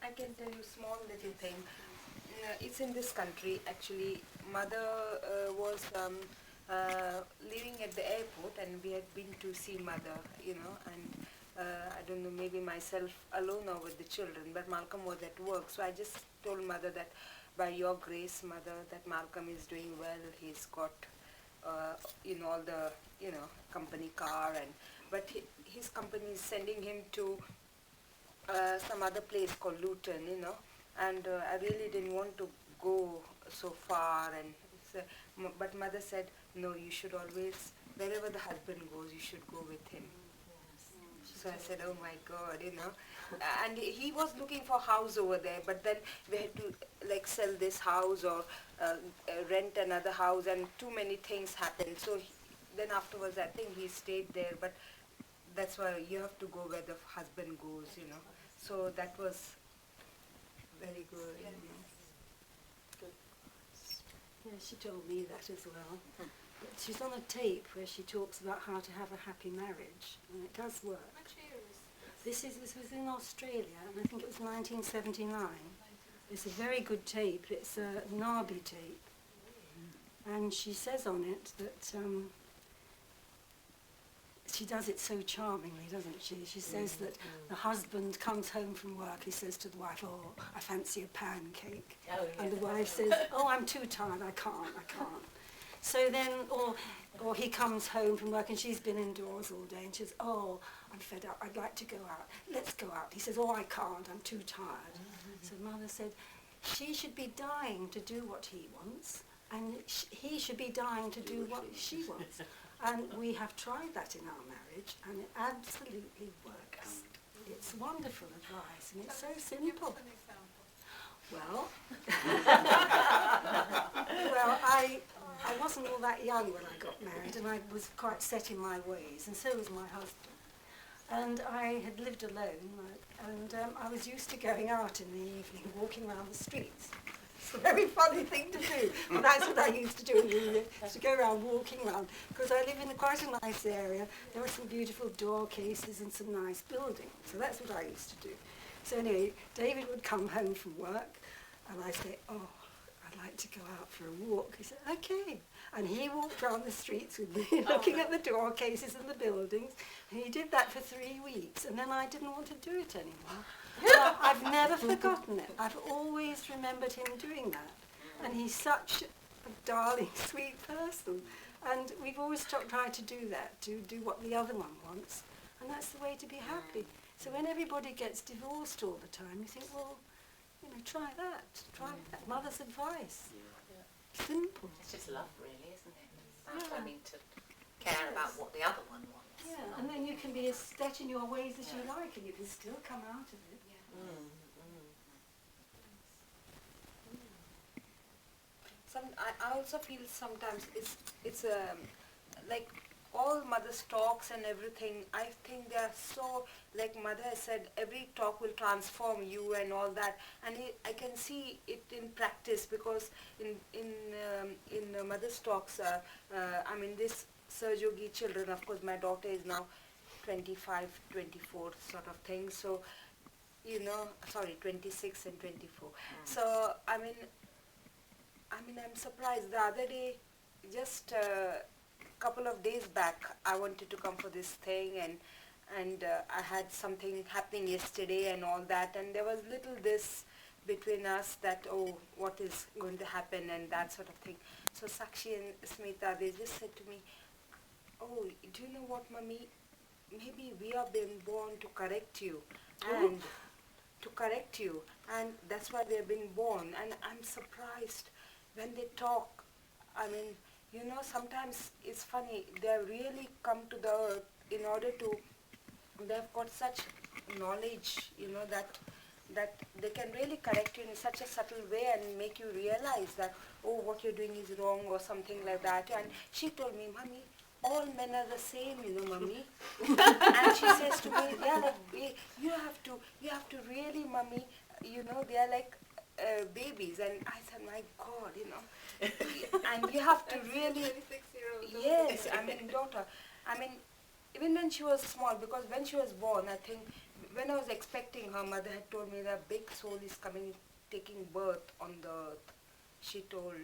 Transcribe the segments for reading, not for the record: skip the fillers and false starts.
I can tell you small little thing. It's in this country actually. Mother was living at the airport, and we had been to see mother, and I don't know, maybe myself alone or with the children, but Malcolm was at work, so I just told mother that by your grace, mother, that Malcolm is doing well. He's got, all the, company car, and but his company is sending him to some other place called Luton, and I really didn't want to go so far. And but mother said, no, you should always, wherever the husband goes, you should go with him. So I said, oh my God, And he was looking for a house over there, but then we had to like sell this house or rent another house, and too many things happened. So then afterwards, I think he stayed there, but that's why you have to go where the husband goes. So that was very good. Yeah, she told me that as well. But she's on a tape where she talks about how to have a happy marriage, and it does work. Which year is This was in Australia, and I think it was 1979. It's a very good tape. It's a Nabi tape, and she says on it that she does it so charmingly, doesn't she? She says that the husband comes home from work, he says to the wife, oh, I fancy a pancake. Oh, yeah. And the wife says, oh, I'm too tired, I can't. So then, or he comes home from work and she's been indoors all day and she says, oh, I'm fed up, I'd like to go out. Let's go out. He says, oh, I can't, I'm too tired. So mother said, she should be dying to do what he wants, and he should be dying to do what she wants. And we have tried that in our marriage, and it absolutely works. It's wonderful advice, and it's so simple. Well, I wasn't all that young when I got married, and I was quite set in my ways, and so was my husband. And I had lived alone, and I was used to going out in the evening, walking around the streets. It's a very funny thing to do, but that's what I used to do in the evening, to go around walking around, because I live in quite a nice area. There were some beautiful door cases and some nice buildings, so that's what I used to do. So anyway, David would come home from work, and I'd say, oh, I'd like to go out for a walk. He said, okay. And he walked around the streets with me, looking at the door cases and the buildings. And he did that for 3 weeks, and then I didn't want to do it anymore. Well, I've never forgotten it. I've always remembered him doing that. And he's such a darling, sweet person. And we've always tried to do that, to do what the other one wants. And that's the way to be happy. So when everybody gets divorced all the time, you think, well, try that, try that. Mother's advice. Simple. It's just love, really, isn't it? It's about having to care about what the other one wants. Yeah, and then you can be as set in your ways as you like, and you can still come out of it. I also feel sometimes it's like all mother's talks and everything. I think they are so, like mother has said, every talk will transform you and all that. And I can see it in practice, because in mother's talks, this Sahajogi children, of course, my daughter is now 25, 24 sort of thing. So, 26 and 24. So, I'm surprised. The other day, just a couple of days back, I wanted to come for this thing, and I had something happening yesterday and all that, and there was little this between us that, oh, what is going to happen and that sort of thing. So Sakshi and Smita, they just said to me, oh, do you know what, Mummy? Maybe we are being born to correct you, and that's why we have been born. And I'm surprised when they talk. Sometimes it's funny, they have really come to the earth in order to, they've got such knowledge, that they can really correct you in such a subtle way and make you realize that, oh, what you're doing is wrong or something like that. And she told me, Mummy, all men are the same, Mummy. And she says to me, they are like, you have to really, Mummy, they are like babies. And I said, my God, and you have to really, 26-year-old. yes, daughter. Even when she was small, because when she was born, I think when I was expecting, her mother had told me that big soul is coming, taking birth on the earth. She told,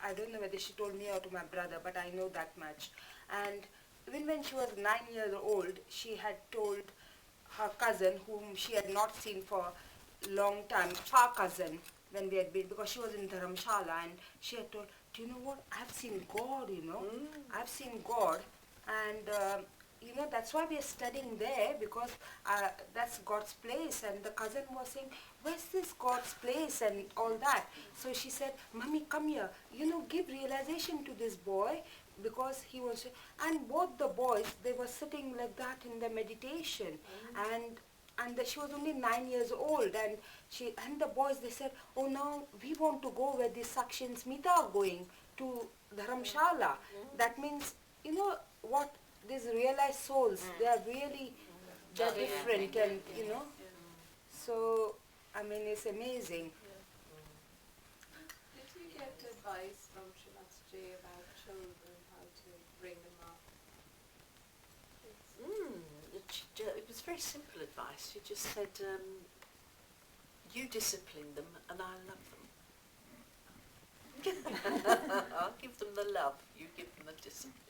I don't know whether she told me or to my brother, but I know that much. And even when she was 9 years old, she had told her cousin, whom she had not seen for a long time, far cousin, when we had been, because she was in Dharamshala, and she had told, do you know what, I've seen God, you know, I've seen God, and you know, that's why we are studying there, because that's God's place. And the cousin was saying, where's this God's place and all that? So she said, Mommy, come here, you know, give realization to this boy, because he was, and both the boys, they were sitting like that in the meditation, and she was only 9 years old, and the boys, they said, oh, now we want to go where the Sakshi and Smita are going, to Dharamshala. That means, you know what, these realized souls, they are really, they're different, and you know, so I mean, it's amazing. Did you get advice from Shri Mataji about children, how to bring them up? It was very simple advice. She just said, you discipline them and I love them. I'll give them the love, you give them the discipline.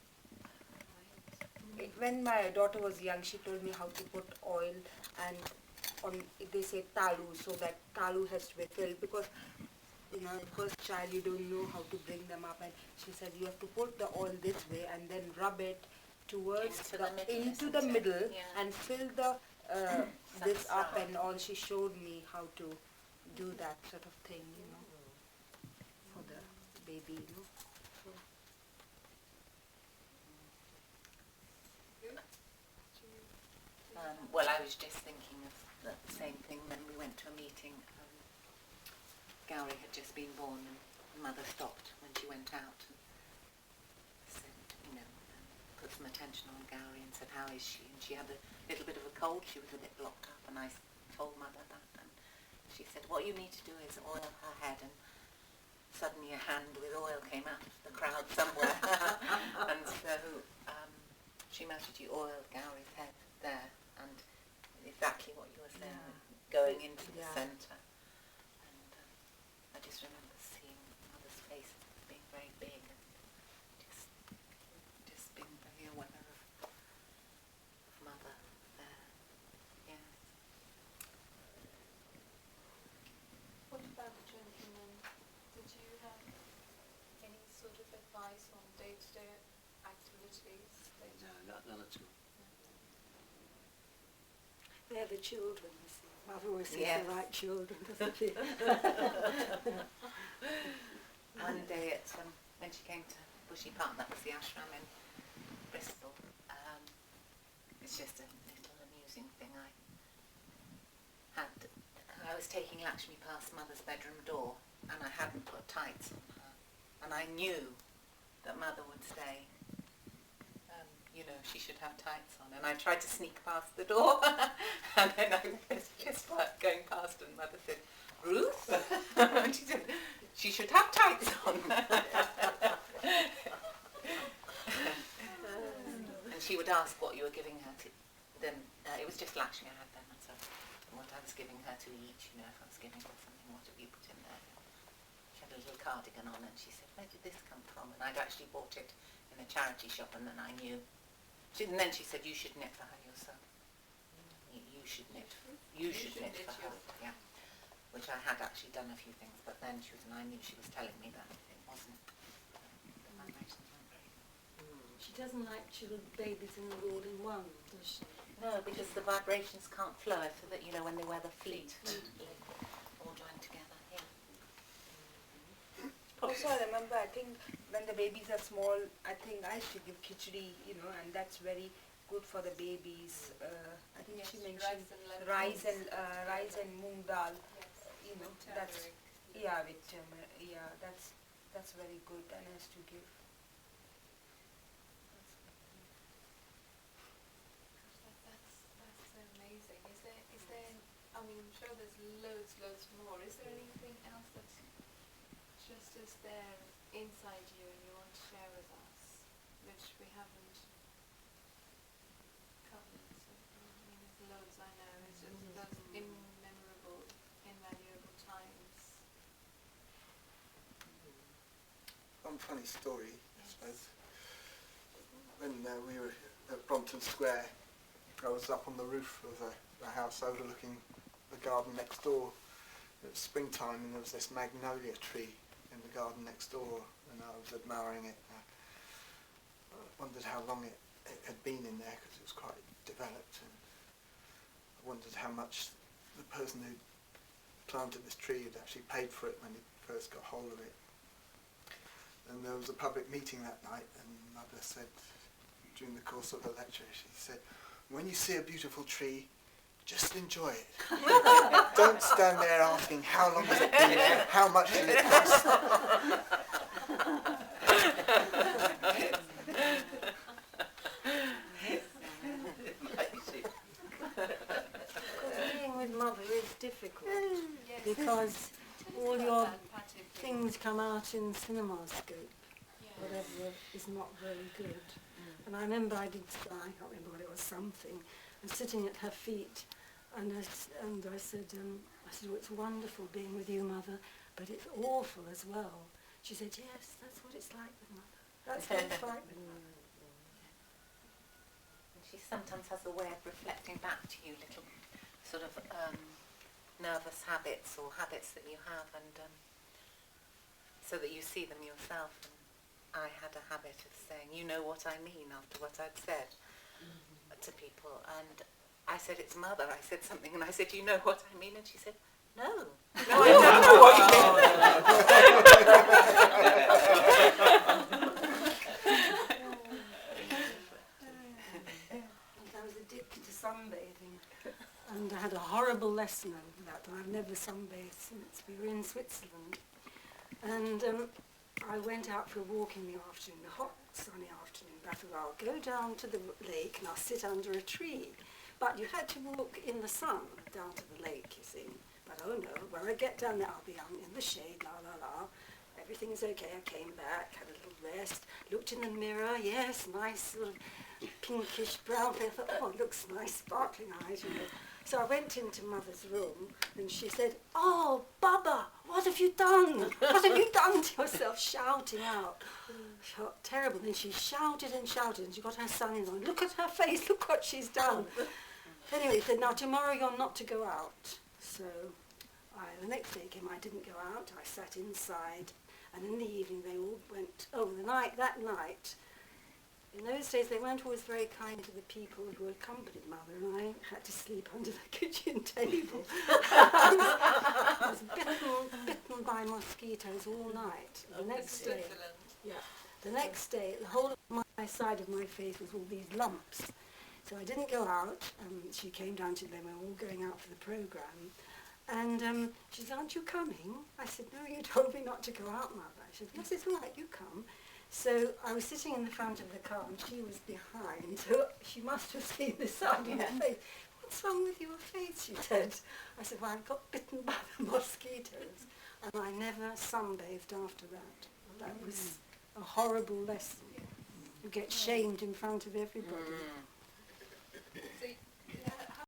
When my daughter was young, she told me how to put oil and on, they say talu, so that talu has to be filled, because you know, first child, you don't know how to bring them up, and she said you have to put the oil this way and then rub it towards into the middle and fill the this up and all. She showed me how to do that sort of thing, you know, for the baby, you know. Well, I was just thinking of the same thing when we went to a meeting. Gowrie had just been born, and Mother stopped when she went out and said, you know, put some attention on Gowrie and said, how is she? And she had a little bit of a cold, she was a bit blocked up, and I told Mother that, and she said, what you need to do is oil her head, and suddenly a hand with oil came out of the crowd somewhere, and so Shri Mataji oiled Gowrie's head there, and exactly what you were saying, going into the centre. And I just remember seeing Mother's face being very big, and just being very aware of Mother there. Yeah. What about the gentlemen? Did you have any sort of advice on day-to-day activities? No, none at all. They're the children, you see. Mother always says Yes. the right children, doesn't she? One day when she came to Bushy Park, that was the ashram in Bristol, it's just a little amusing thing. I was taking Lakshmi past Mother's bedroom door, and I hadn't put tights on her, and I knew that Mother would say, you know, she should have tights on, and I tried to sneak past the door, and then I was just going past, and Mother said, Ruth? And she said, she should have tights on. And she would ask what you were giving her to, then it was just Lakshmi I had then, and so what I was giving her to eat, you know, if I was giving her something, what have you put in there? She had a little cardigan on, and she said, where did this come from? And I'd actually bought it in a charity shop, and then I knew. And then she said, you should knit for her yourself. You should knit. You should knit for her. Yeah. Which I had actually done a few things, but then I knew she was telling me that it wasn't. The vibrations weren't very good. She doesn't like children, babies in the all in one, does she? No, because the vibrations can't flow, so that, you know, when they wear the fleet, all joined together. Yeah. Also, I remember, I think when the babies are small, I think I should give khichdi, you know, and that's very good for the babies. I think she mentioned rice and moong dal. You know, that's with that's very good and has to give. That's amazing. Is there? I mean, I'm sure there's loads more. Is there anything else that's just as there inside you and you want to share with us, which we haven't covered? So, I mean, there's loads, I know. It's one funny story, I suppose. When we were at Brompton Square, I was up on the roof of the house overlooking the garden next door. It was springtime and there was this magnolia tree in the garden next door, and I was admiring it. I wondered how long it had been in there because it was quite developed, and I wondered how much the person who planted this tree had actually paid for it when he first got hold of it. And there was a public meeting that night, and Mother said, during the course of the lecture, she said, when you see a beautiful tree, just enjoy it. Don't stand there asking how long has it been there, how much did it cost. Being with Mother is difficult because all your things come out in CinemaScope, whatever is not very good. And I remember I can't remember what it was, something, and sitting at her feet, and I said, oh, it's wonderful being with you, Mother, but it's awful as well. She said, yes, that's what it's like with Mother. That's what it's like with Mother. And she sometimes has a way of reflecting back to you little sort of nervous habits or habits that you have, and so that you see them yourself. And I had a habit of saying, you know what I mean, after what I'd said to people. And I said, it's Mother. I said something, and I said, you know what I mean? And she said, no. No, I don't know what you I was addicted to sunbathing, and I had a horrible lesson over that, and I've never sunbathed since. We were in Switzerland, and I went out for a walk in the afternoon, a hot sunny afternoon. I thought, I'll go down to the lake and I'll sit under a tree. But you had to walk in the sun down to the lake, you see. But oh no, when I get down there, I'll be in the shade, la la la. Everything's okay. I came back, had a little rest, looked in the mirror, yes, nice sort of pinkish brown hair. I thought, oh, it looks nice, sparkling eyes, you know. So I went into Mother's room, and she said, oh, Baba, what have you done? What have you done to yourself? Shouting out. Felt terrible. Then she shouted and shouted, and she got her son in on. Look at her face, look what she's done. Anyway, she said, now tomorrow you're not to go out. So the next day came, I didn't go out, I sat inside, and in the evening they all went, that night, in those days they weren't always very kind to the people who accompanied Mother, and I had to sleep under the kitchen table. I was bitten by mosquitoes all night. The next day, the whole of my side of my face was all these lumps. So I didn't go out. She came down to them, we were all going out for the programme. And she said, aren't you coming? I said, no, you told me not to go out, Mother. She said, yes, it's all right, you come. So I was sitting in the front of the car and she was behind, so she must have seen the side of my face. What's wrong with your face, she said. I said, well, I got bitten by the mosquitoes, and I never sunbathed after that. That was a horrible lesson. You get shamed in front of everybody.